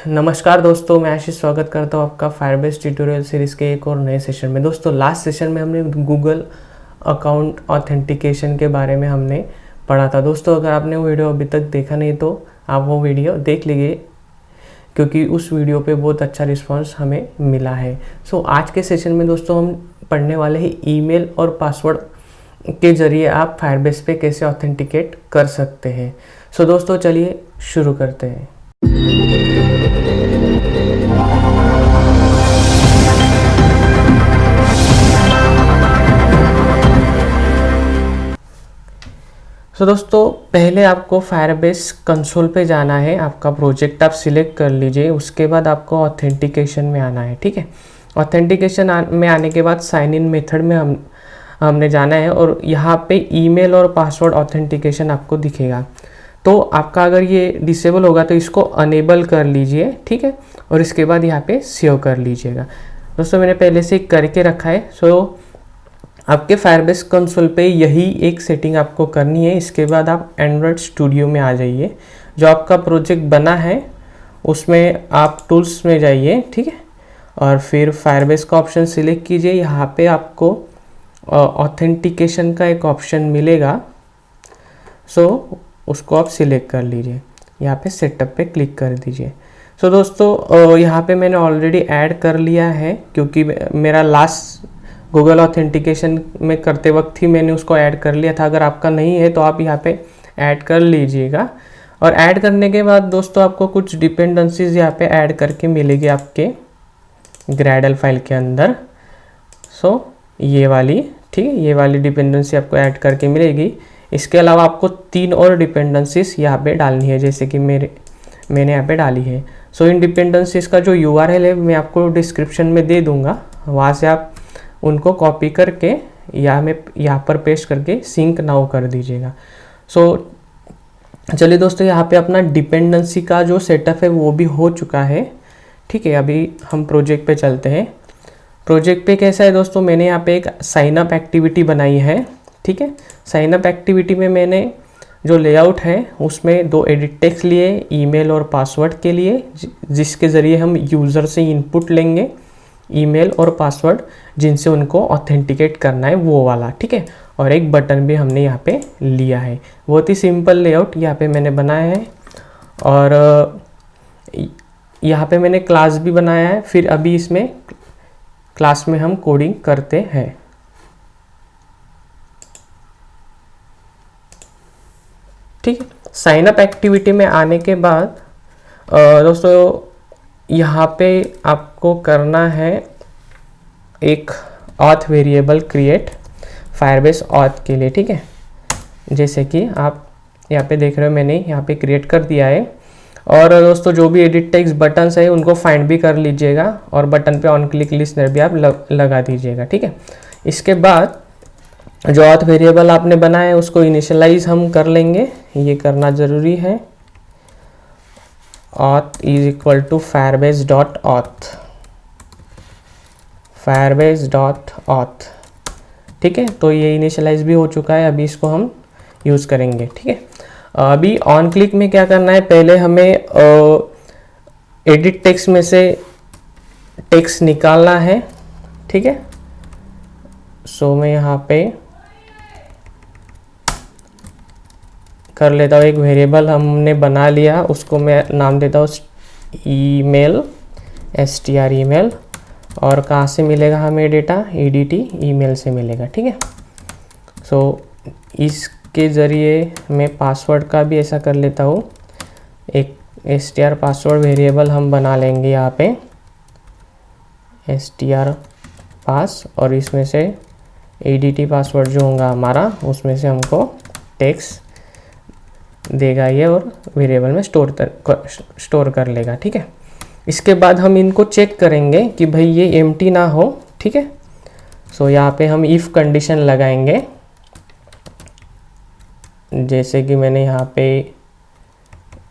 नमस्कार दोस्तों, मैं आशीष स्वागत करता हूँ आपका फायरबेस ट्यूटोरियल सीरीज़ के एक और नए सेशन में। दोस्तों लास्ट सेशन में हमने गूगल अकाउंट ऑथेंटिकेशन के बारे में हमने पढ़ा था। दोस्तों अगर आपने वो वीडियो अभी तक देखा नहीं तो आप वो वीडियो देख लीजिए, क्योंकि उस वीडियो पे बहुत अच्छा रिस्पांस हमें मिला है। आज के सेशन में दोस्तों हम पढ़ने वाले हैं ईमेल और पासवर्ड के ज़रिए आप फायरबेस पे कैसे ऑथेंटिकेट कर सकते हैं। दोस्तों चलिए शुरू करते हैं। दोस्तों पहले आपको फायरबेस कंसोल पे जाना है। आपका प्रोजेक्ट आप सिलेक्ट कर लीजिए, उसके बाद आपको ऑथेंटिकेशन में आना है। ठीक है, ऑथेंटिकेशन में आने के बाद साइन इन मेथड में हमने जाना है और यहाँ पे ईमेल और पासवर्ड ऑथेंटिकेशन आपको दिखेगा। तो आपका अगर ये डिसेबल होगा तो इसको अनेबल कर लीजिए। ठीक है, और इसके बाद यहाँ पे सेव कर लीजिएगा। दोस्तों मैंने पहले से करके रखा है। आपके फायरबेस कंसोल पे यही एक सेटिंग आपको करनी है। इसके बाद आप एंड्रॉयड स्टूडियो में आ जाइए। जो आपका प्रोजेक्ट बना है उसमें आप टूल्स में जाइए। ठीक है, और फिर फायरबेस का ऑप्शन सिलेक्ट कीजिए। यहाँ पे आपको ऑथेंटिकेशन का एक ऑप्शन मिलेगा, उसको आप सिलेक्ट कर लीजिए। यहाँ पे सेटअप पे क्लिक कर दीजिए। दोस्तों यहाँ पे मैंने ऑलरेडी ऐड कर लिया है, क्योंकि मेरा लास्ट गूगल ऑथेंटिकेशन में करते वक्त ही मैंने उसको ऐड कर लिया था। अगर आपका नहीं है तो आप यहाँ पे ऐड कर लीजिएगा। और ऐड करने के बाद दोस्तों आपको कुछ डिपेंडेंसीज यहाँ पे ऐड करके मिलेगी आपके ग्रेडल फाइल के अंदर। ये वाली, ठीक है, ये वाली डिपेंडेंसी आपको ऐड करके मिलेगी। इसके अलावा आपको 3 और डिपेंडेंसीज यहाँ पे डालनी है, जैसे कि मैंने यहाँ पे डाली है। इन डिपेंडेंसीज का जो URL है मैं आपको डिस्क्रिप्शन में दे दूँगा, वहाँ से आप उनको कॉपी करके यहाँ पर पेस्ट करके सिंक नाउ कर दीजिएगा। चलिए दोस्तों, यहाँ पे अपना डिपेंडेंसी का जो सेटअप है वो भी हो चुका है। ठीक है, अभी हम प्रोजेक्ट पे चलते हैं। प्रोजेक्ट पे कैसा है दोस्तों, मैंने यहाँ पे एक साइन अप एक्टिविटी बनाई है। ठीक है, साइन अप एक्टिविटी में मैंने जो लेआउट है उसमें 2 एडिट टेक्स्ट लिए, ईमेल और पासवर्ड के लिए, जिसके ज़रिए हम यूज़र से इनपुट लेंगे ईमेल और पासवर्ड जिनसे उनको ऑथेंटिकेट करना है वो वाला। ठीक है, और एक बटन भी हमने यहाँ पे लिया है। बहुत ही सिंपल लेआउट यहाँ पे मैंने बनाया है। और यहाँ पे मैंने क्लास भी बनाया है। फिर अभी इसमें क्लास में हम कोडिंग करते हैं। ठीक है, साइन अप एक्टिविटी में आने के बाद दोस्तों यहाँ पे आपको करना है एक auth variable create Firebase auth के लिए। ठीक है, जैसे कि आप यहाँ पे देख रहे हो मैंने यहाँ पे क्रिएट कर दिया है। और दोस्तों जो भी एडिट टेक्स्ट बटन्स है उनको फाइंड भी कर लीजिएगा और बटन पे ऑन क्लिक लिस्टनर भी आप लगा दीजिएगा। ठीक है, इसके बाद जो ऑथ वेरिएबल आपने बनाया है उसको इनिशियलाइज हम कर लेंगे, ये करना ज़रूरी है। auth is equal to firebase.auth, firebase.auth। ठीक है, तो ये इनिशियलाइज भी हो चुका है। अभी इसको हम यूज़ करेंगे। ठीक है, अभी ऑन क्लिक में क्या करना है, पहले हमें एडिट टेक्स्ट में से टेक्स्ट निकालना है। ठीक है, मैं यहाँ पे कर लेता हूँ। एक वेरिएबल हमने बना लिया, उसको मैं नाम देता हूँ ईमेल, str email। और कहाँ से मिलेगा हमें डेटा, edt ईमेल से मिलेगा। ठीक है, इसके ज़रिए मैं पासवर्ड का भी ऐसा कर लेता हूँ। एक str पासवर्ड वेरिएबल हम बना लेंगे यहाँ पे str पास, और इसमें से edt पासवर्ड जो होगा हमारा उसमें से हमको टेक्स्ट देगा ये और वेरिएबल में स्टोर कर लेगा। ठीक है, इसके बाद हम इनको चेक करेंगे कि भाई ये एम्प्टी ना हो। ठीक है, यहाँ पे हम इफ़ कंडीशन लगाएंगे, जैसे कि मैंने यहाँ पे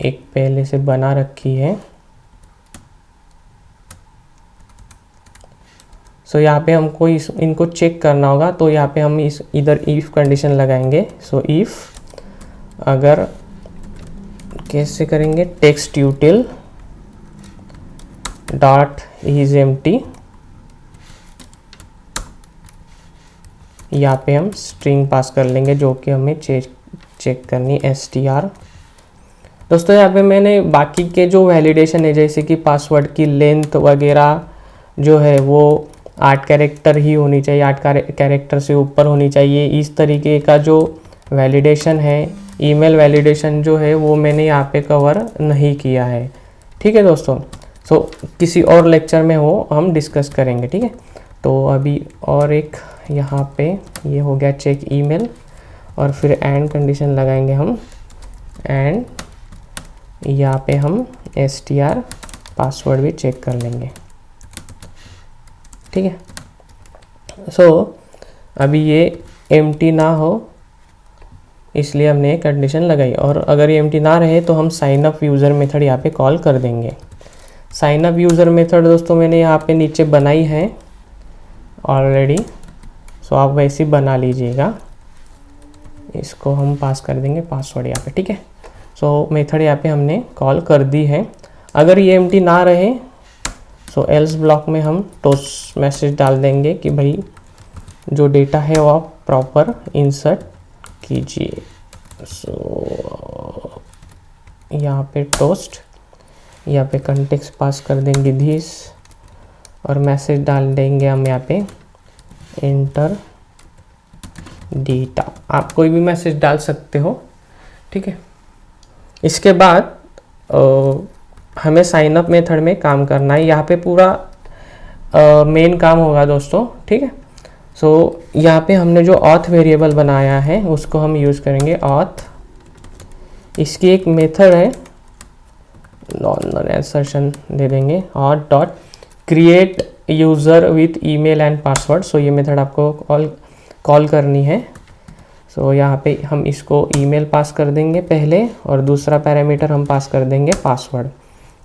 एक पहले से बना रखी है। यहाँ पे हमको इनको चेक करना होगा, तो यहाँ पे हम इधर इफ़ कंडीशन लगाएंगे। इफ़ अगर कैसे करेंगे, टेक्स्ट यूटिल डॉट इज एम्प्टी, यहाँ पे हम स्ट्रिंग पास कर लेंगे जो कि हमें चेक करनी str। दोस्तों यहाँ पे मैंने बाकी के जो वैलिडेशन है जैसे कि पासवर्ड की लेंथ वगैरह जो है वो 8 कैरेक्टर ही होनी चाहिए, 8 कैरेक्टर से ऊपर होनी चाहिए, इस तरीके का जो वैलिडेशन है, ईमेल वैलिडेशन जो है वो मैंने यहाँ पे कवर नहीं किया है। ठीक है दोस्तों, सो किसी और लेक्चर में वो हम डिस्कस करेंगे। ठीक है, तो अभी और एक यहाँ पे ये हो गया चेक ईमेल, और फिर एंड कंडीशन लगाएंगे हम, एंड यहाँ पे हम str पासवर्ड भी चेक कर लेंगे। ठीक है, सो अभी ये एम्प्टी ना हो इसलिए हमने एक कंडीशन लगाई, और अगर ये एम्प्टी ना रहे तो हम साइन अप यूज़र मेथड यहाँ पे कॉल कर देंगे। साइन अप यूज़र मेथड दोस्तों मैंने यहाँ पे नीचे बनाई है ऑलरेडी, सो आप वैसे ही बना लीजिएगा। इसको हम पास कर देंगे पासवर्ड यहाँ पे। ठीक है, सो मेथड यहाँ पे हमने कॉल कर दी है। अगर ये एम्प्टी ना रहे सो एल्स ब्लॉक में हम टोस्ट मैसेज डाल देंगे कि भाई जो डेटा है वो आप प्रॉपर इंसर्ट कीजिए। सो यहाँ पे टोस्ट, यहाँ पे कंटेक्स्ट पास कर देंगे दिस, और मैसेज डाल देंगे हम यहाँ पे एंटर डेटा। आप कोई भी मैसेज डाल सकते हो। ठीक है, इसके बाद हमें साइन अप मेथड में काम करना है। यहाँ पे पूरा मेन काम होगा दोस्तों। ठीक है, सो यहाँ पे हमने जो ऑथ वेरिएबल बनाया है उसको हम यूज़ करेंगे ऑथ। इसकी एक मेथड है नॉन एसर्शन दे देंगे, auth dot create user with email and password. So ये मेथड आपको कॉल करनी है। सो यहाँ पे हम इसको ईमेल पास कर देंगे पहले, और दूसरा पैरामीटर हम पास कर देंगे पासवर्ड।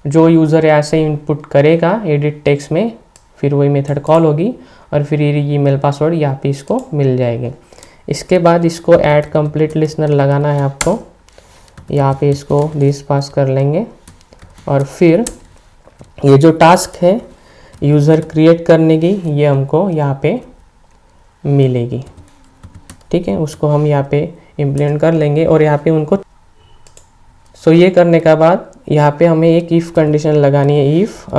जो यूज़र ऐसे इनपुट करेगा एडिट टेक्स्ट में, फिर वही मेथड कॉल होगी, और फिर ये ईमेल पासवर्ड यहाँ पे इसको मिल जाएंगे। इसके बाद इसको ऐड कंप्लीट लिसनर लगाना है आपको, यहाँ पे इसको दिस पास कर लेंगे, और फिर ये जो टास्क है यूज़र क्रिएट करने की ये हमको यहाँ पे मिलेगी। ठीक है, उसको हम यहाँ पे इम्प्लीमेंट कर लेंगे, और यहाँ पे उनको सो ये करने के बाद यहाँ पे हमें एक इफ़ कंडीशन लगानी है। इफ़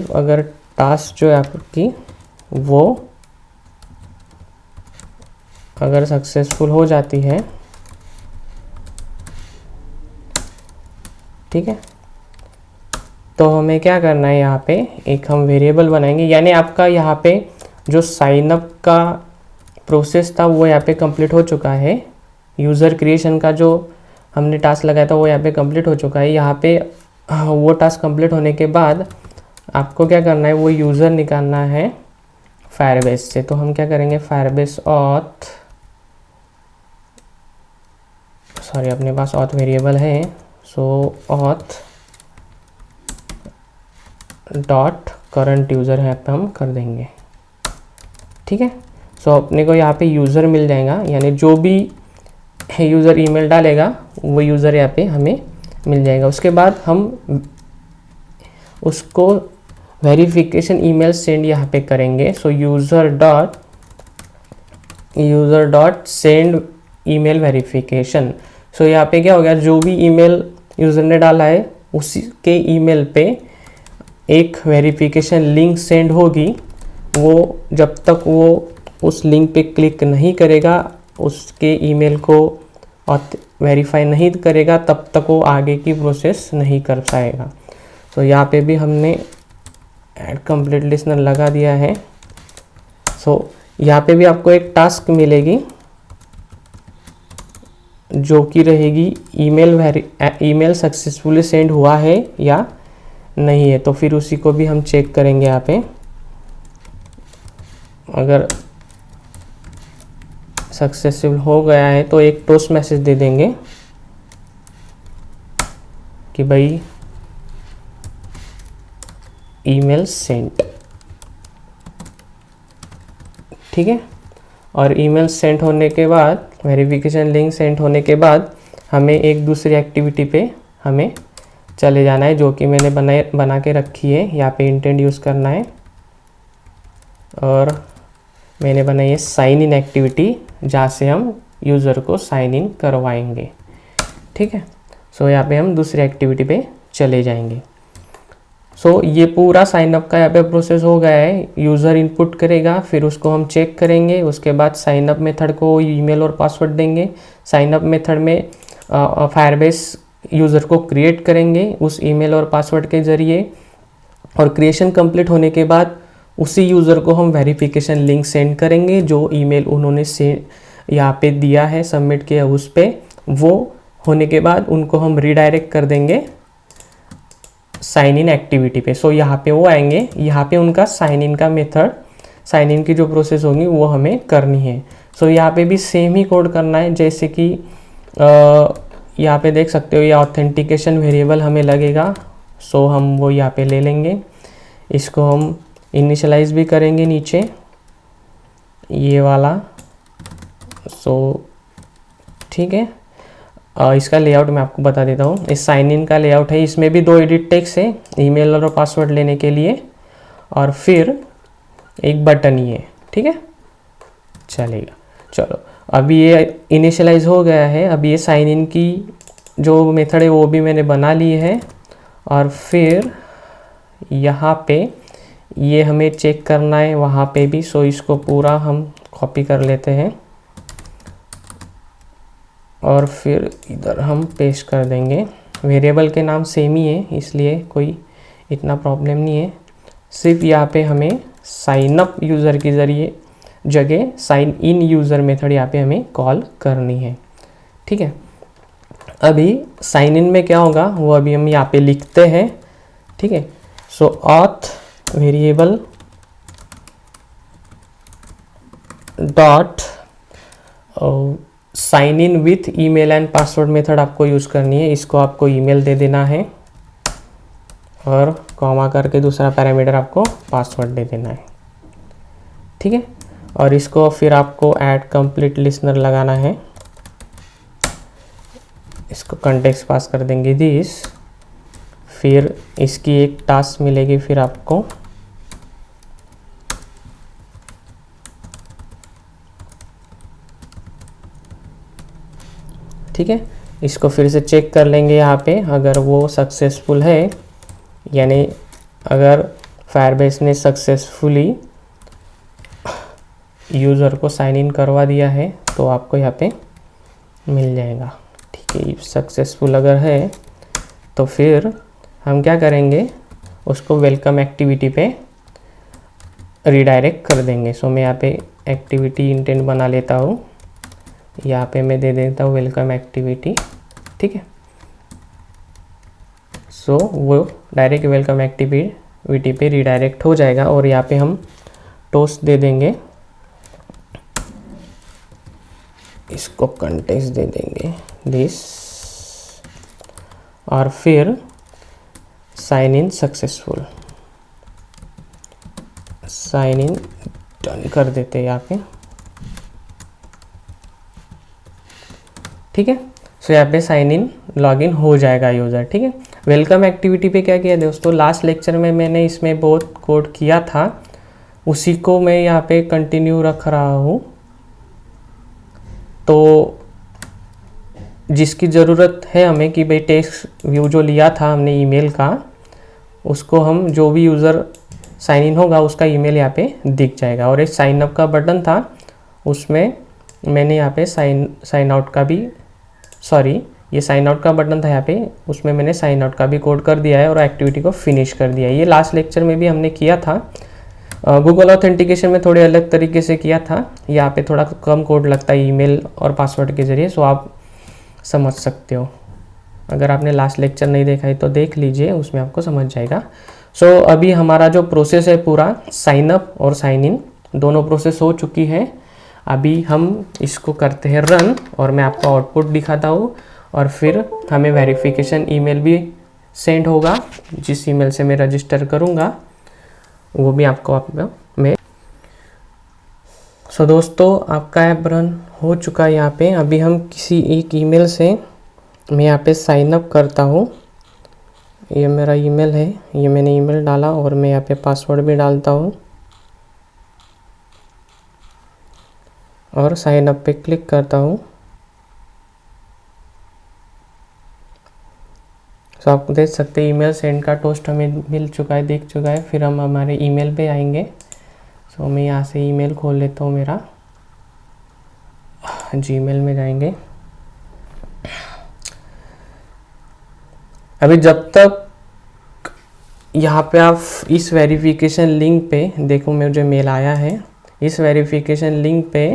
अगर टास्क जो है आपकी वो अगर सक्सेसफुल हो जाती है, ठीक है, तो हमें क्या करना है, यहाँ पे एक हम वेरिएबल बनाएंगे। यानी आपका यहाँ पे जो साइन अप का प्रोसेस था वो यहाँ पे कंप्लीट हो चुका है। यूज़र क्रिएशन का जो हमने टास्क लगाया था वो यहाँ पे कंप्लीट हो चुका है। यहाँ पे वो टास्क कंप्लीट होने के बाद आपको क्या करना है, वो यूज़र निकालना है फायरबेस से। तो हम क्या करेंगे, फायरबेस ऑथ, सॉरी अपने पास ऑथ वेरिएबल है, so auth dot current user यहाँ पे हम कर देंगे। ठीक है, सो अपने को यहाँ पे यूज़र मिल जाएगा, यानी जो भी यूज़र ईमेल डालेगा वो यूज़र यहाँ पे हमें मिल जाएगा। उसके बाद हम उसको वेरिफिकेशन ईमेल सेंड यहाँ पे करेंगे। So user dot send email verification. So यहाँ पे क्या हो गया, जो भी ईमेल यूज़र ने डाला है उसी के ईमेल पे एक वेरिफिकेशन लिंक सेंड होगी। वो जब तक वो उस लिंक पे क्लिक नहीं करेगा, उसके ईमेल को वेरीफाई नहीं करेगा, तब तक वो आगे की प्रोसेस नहीं कर पाएगा। तो यहाँ पे भी हमने ऐड कंप्लीट लिसनर लगा दिया है। सो यहाँ पे भी आपको एक टास्क मिलेगी जो कि रहेगी ईमेल सक्सेसफुली सेंड हुआ है या नहीं है। तो फिर उसी को भी हम चेक करेंगे। यहाँ पे अगर सक्सेसफुल हो गया है तो एक टोस्ट मैसेज दे देंगे कि भाई ईमेल सेंट। ठीक है, और ईमेल सेंड होने के बाद, वेरिफिकेशन लिंक सेंड होने के बाद हमें एक दूसरी एक्टिविटी पे हमें चले जाना है, जो कि मैंने बना के रखी है। यहाँ पे इंटेंट यूज़ करना है और मैंने बनाई है साइन इन एक्टिविटी, जहाँ से हम यूज़र को साइन इन करवाएंगे। ठीक है, सो यहाँ पे हम दूसरी एक्टिविटी पे चले जाएंगे। सो ये पूरा साइनअप का यहाँ पे प्रोसेस हो गया है। यूज़र इनपुट करेगा, फिर उसको हम चेक करेंगे। उसके बाद साइनअप मेथड को ईमेल और पासवर्ड देंगे। साइनअप मेथड में फायरबेस यूज़र को क्रिएट करेंगे उस ईमेल और पासवर्ड के ज़रिए, और क्रिएशन कंप्लीट होने के बाद उसी यूज़र को हम वेरिफिकेशन लिंक सेंड करेंगे, जो ईमेल उन्होंने यहाँ पे दिया है, सबमिट किया उस पर। वो होने के बाद उनको हम रीडायरेक्ट कर देंगे साइन इन एक्टिविटी पे। सो यहाँ पे वो आएंगे, यहाँ पे उनका साइन इन का मेथड, साइन इन की जो प्रोसेस होगी वो हमें करनी है। सो यहाँ पे भी सेम ही कोड करना है, जैसे कि यहाँ पे देख सकते हो ये ऑथेंटिकेशन वेरिएबल हमें लगेगा। सो हम वो यहाँ पे ले लेंगे, इसको हम इनिशियलाइज भी करेंगे नीचे ये वाला। सो ठीक है, इसका लेआउट मैं आपको बता देता हूँ। इस साइन इन का लेआउट है, इसमें भी 2 एडिट टेक्स्ट है, ईमेल और पासवर्ड लेने के लिए, और फिर एक बटन ही है। ठीक है, चलेगा। चलो, अभी ये इनिशियलाइज हो गया है। अभी ये साइन इन की जो मेथड है वो भी मैंने बना ली है, और फिर यहाँ पे ये हमें चेक करना है वहाँ पे भी। सो इसको पूरा हम कॉपी कर लेते हैं और फिर इधर हम पेस्ट कर देंगे। वेरिएबल के नाम सेम ही है, इसलिए कोई इतना प्रॉब्लम नहीं है। सिर्फ यहाँ पे हमें साइन अप यूज़र के ज़रिए जगह साइन इन यूज़र मेथड यहाँ पे हमें कॉल करनी है। ठीक है, अभी साइन इन में क्या होगा वो अभी हम यहाँ पे लिखते हैं। ठीक है, so auth variable dot sign in with email and password method आपको यूज़ करनी है। इसको आपको ईमेल दे देना है और कॉमा करके दूसरा पैरामीटर आपको पासवर्ड दे देना है। ठीक है, और इसको फिर आपको ऐड कंप्लीट लिसनर लगाना है। इसको कंटेक्स्ट पास कर देंगे दिस, फिर इसकी एक टास्क मिलेगी फिर आपको। ठीक है, इसको फिर से चेक कर लेंगे यहाँ पे, अगर वो सक्सेसफुल है, यानी अगर फायरबेस ने सक्सेसफुली यूज़र को साइन इन करवा दिया है तो आपको यहाँ पे मिल जाएगा। ठीक है, सक्सेसफुल अगर है तो फिर हम क्या करेंगे, उसको वेलकम एक्टिविटी पे रीडायरेक्ट कर देंगे। सो मैं यहाँ पे एक्टिविटी इंटेंट बना लेता हूँ, यहाँ पे मैं दे देता हूँ वेलकम एक्टिविटी। ठीक है, सो वो डायरेक्ट वेलकम एक्टिविटी पे रीडायरेक्ट हो जाएगा, और यहाँ पे हम टोस्ट दे देंगे, इसको कंटेक्स्ट दे देंगे दिस, और फिर sign in successful, sign in done कर देते हैं यहाँ पे। ठीक है, सो यहाँ पे साइन इन लॉगिन हो जाएगा यूज़र। ठीक है, वेलकम एक्टिविटी पे क्या किया दोस्तों, लास्ट लेक्चर में मैंने इसमें बहुत कोड किया था, उसी को मैं यहाँ पे कंटिन्यू रख रहा हूँ। तो जिसकी ज़रूरत है हमें कि भाई टेक्स्ट व्यू जो लिया था हमने ईमेल का, उसको हम जो भी यूज़र साइन इन होगा उसका ईमेल यहाँ पे दिख जाएगा। और एक साइन अप का बटन था, उसमें मैंने यहाँ पे साइन आउट का भी, सॉरी ये साइन आउट का बटन था यहाँ पे, उसमें मैंने साइन आउट का भी कोड कर दिया है और एक्टिविटी को फिनिश कर दिया है। ये लास्ट लेक्चर में भी हमने किया था, गूगल ऑथेंटिकेशन में थोड़े अलग तरीके से किया था, यहाँ पे थोड़ा कम कोड लगता है ईमेल और पासवर्ड के ज़रिए। सो आप समझ सकते हो, अगर आपने लास्ट लेक्चर नहीं देखा है तो देख लीजिए, उसमें आपको समझ जाएगा। सो अभी हमारा जो प्रोसेस है पूरा साइन अप और साइन इन दोनों प्रोसेस हो चुकी है। अभी हम इसको करते हैं रन, और मैं आपको आउटपुट दिखाता हूँ, और फिर हमें वेरिफिकेशन ईमेल भी सेंड होगा, जिस ईमेल से मैं रजिस्टर करूँगा वो भी आपको मैं। सो दोस्तों, आपका ऐप रन हो चुका है यहाँ पे। अभी हम किसी एक ईमेल से मैं यहाँ पे साइन अप करता हूँ, ये मेरा ईमेल है, ये मैंने ईमेल डाला और मैं यहाँ पे पासवर्ड भी डालता हूँ और साइन अप पे क्लिक करता हूँ। तो आप देख सकते हैं ईमेल सेंड का टोस्ट हमें मिल चुका है, दिख चुका है। फिर हम हमारे ईमेल पे आएंगे। तो मैं यहाँ से ईमेल खोल लेता हूँ, मेरा जीमेल में जाएंगे। अभी जब तक यहाँ पे आप इस वेरिफिकेशन लिंक पे देखो, मुझे मेल आया है, इस वेरिफिकेशन लिंक पे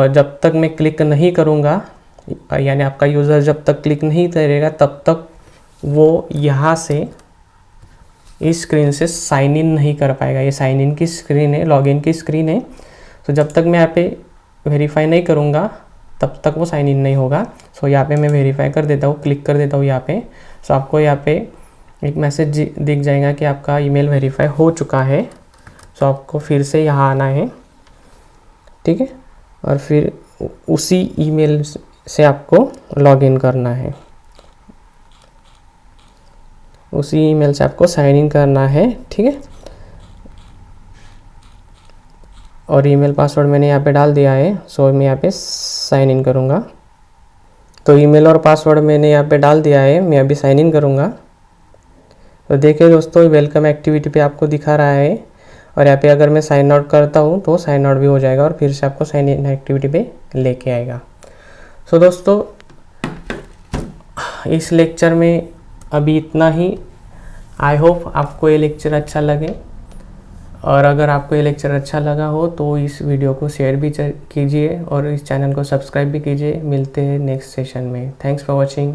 जब तक मैं क्लिक नहीं करूँगा, यानी आपका यूज़र जब तक क्लिक नहीं करेगा तब तक वो यहाँ से इस स्क्रीन से साइन इन नहीं कर पाएगा। ये साइन इन की स्क्रीन है, लॉगिन की स्क्रीन है। तो जब तक मैं यहाँ पे वेरीफाई नहीं करूँगा तब तक वो साइन इन नहीं होगा। सो यहाँ पे मैं वेरीफाई कर देता हूँ, क्लिक कर देता हूँ यहाँ पे। सो आपको यहाँ पे एक मैसेज दिख जाएगा कि आपका ईमेल वेरीफाई हो चुका है। सो आपको फिर से यहाँ आना है, ठीक है, और फिर उसी ईमेल से आपको लॉगिन करना है, उसी ईमेल से आपको साइन इन करना है, ठीक है। और ईमेल पासवर्ड मैंने यहाँ पे डाल दिया है। सो मैं यहाँ पे साइन इन करूँगा। तो ईमेल और पासवर्ड मैंने यहाँ पे डाल दिया है, मैं अभी साइन इन करूँगा। तो देखिए दोस्तों, वेलकम एक्टिविटी पे आपको दिखा रहा है और यहाँ पे अगर मैं साइन आउट करता हूँ तो साइन आउट भी हो जाएगा और फिर से आपको साइन इन एक्टिविटी पे लेके आएगा। सो दोस्तों, इस लेक्चर में अभी इतना ही। आई होप आपको ये लेक्चर अच्छा लगे, और अगर आपको ये लेक्चर अच्छा लगा हो तो इस वीडियो को शेयर भी कीजिए और इस चैनल को सब्सक्राइब भी कीजिए। मिलते हैं नेक्स्ट सेशन में। Thanks for watching.